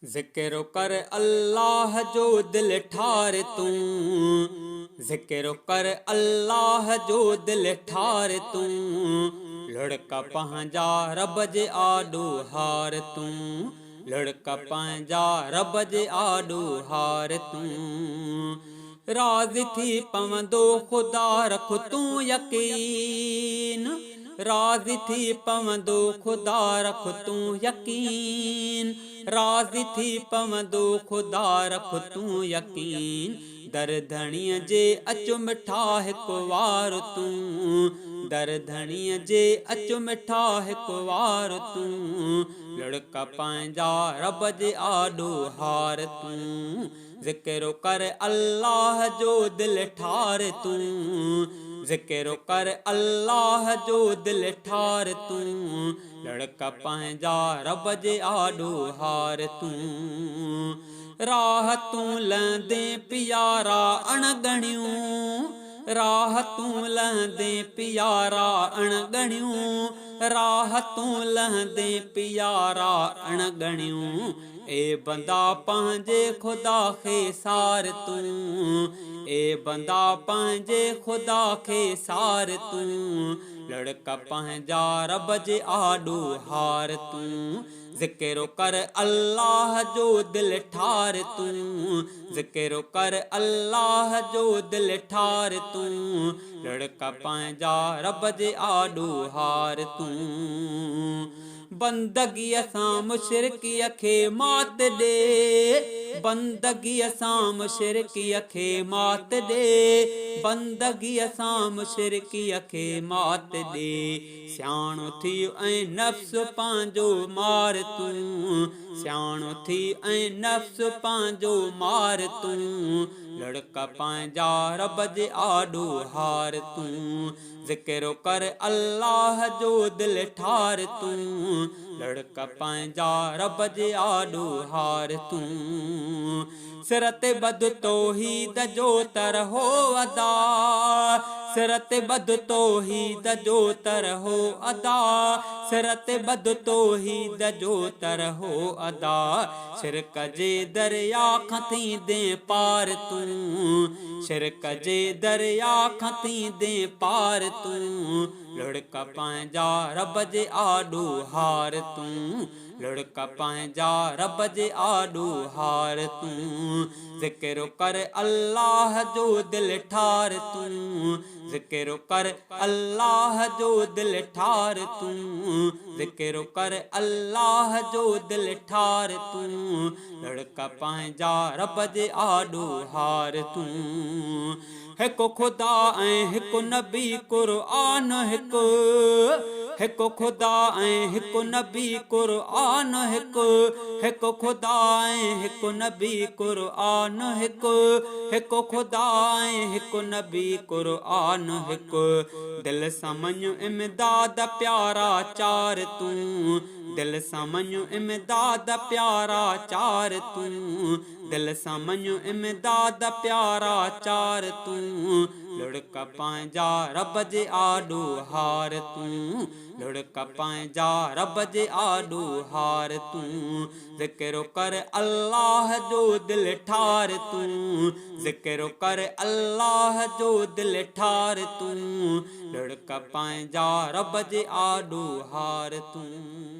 ज़िक्र कर अल्लाह जो दिल ठार तू, ज़िक्र कर अल्लाह जो दिल ठार तू, लड़का पंहिंजा रब जे आॾो हार तू, लड़का पंहिंजा रब जे आॾो हार तू। राज़ थी पवंदो ख़ुदा रख तूं यकीन, राज़ थी पवंदो ख़ुदा रख तूं यकीन, राज़ थी पवंदो ख़ुदा रख तूं यकीन। दरधणीअ जे अचु मिठा हिकु वार तूं, दरधणीअ जे अचु मिठा हिकु वार तूं, लड़का पंहिंजा रब जे आॾो हार तूं। ज़िक्र कर अल्लाह जो दिल ठार तूं, ज़िक्र कर अल्लाह जो दिल ठार तूं, लड़का पंहिंजा रब जे आॾो हार तूं। राह तूं लहंदे पियारा अणगणियूं, राह तूं लहंदे पियारा अणगणियूं, राह तूं लहंदे पियारा अणगणियूं। ए बंदा पंहिंजे ख़ुदा खे सार तूं, ए बंदा पंहिंजे ख़ुदा खे सार तूं, लड़का पंहिंजा रब जे आॾो हार तूं। ज़िक्र कर अल्लाह जो दिल ठार तूं, ज़िक्र कर अल्लाह जो दिल ठार तूं, लड़का पंहिंजा रब जे आॾो हार तूं। बंदगीअ सां मुशरिकीअ खे मात ॾे, बंदगीअ सां मुशरिकीअ खे मात ॾे, बंदगीअ सां मुशरिकीअ खे मात ॾे। सियाणो थी ऐं नफ़्स पंहिंजो मार तूं, सियाणो थी ऐं नफ़्स पंहिंजो मार तूं, लड़का पंहिंजा रब जे आॾो हार तूं। ज़िक्र कर अल्लाह जो दिल ठार तूं, लड़का पंहिंजा रब जे आॾो हार तूं। सिर ते ॿध तौहीद जो तरहो अदा, सिर ते ॿध तौहीद जो तरहो अदा, सिर ते ॿध तौहीद जो तरहो अदा। शिरक जे दरिया खां थींदे पार तूं, शिरक जे दरिया खां थींदे पार तूं, लड़का पंहिंजा रब जे आॾो हार तूं, लड़का पंहिंजा रब जे आॾो हार तूं। ज़िक्र कर अल्लाह जो दिल ठार तूं, ज़िक्र कर अल्लाह जो दिल ठार तूं, ज़िक्र कर अल्लाह जो दिल ठार तूं, लड़का पंहिंजा रब जे आॾो हार तूं। हिकु ख़ुदा ऐं हिकु नबी क़ुरआन हिकु, हिकु ख़ुदा ऐं हिकु नबी क़ुरआन हिकु, हिकु ख़ुदा ऐं हिकु नबी क़ुरआन हिकु, हिकु ख़ुदा ऐं हिकु नबी क़ुरआन हिकु। दिल सां मञ इमदाद प्यारा चार तूं, दिल सां मञ इमदाद प्यारा चार तूं, दिल सां मञ इमदाद प्यारा चार तूं, लड़का पंहिंजा रब जे आॾो हार तूं, लड़का पंहिंजा रब जे आॾो हार तूं। ज़िक्र कर अल्लाह जो दिल ठार तूं, ज़िक्र कर अल्लाह जो दिल ठार तूं, लड़का पंहिंजा रब जे आॾो हार तूं।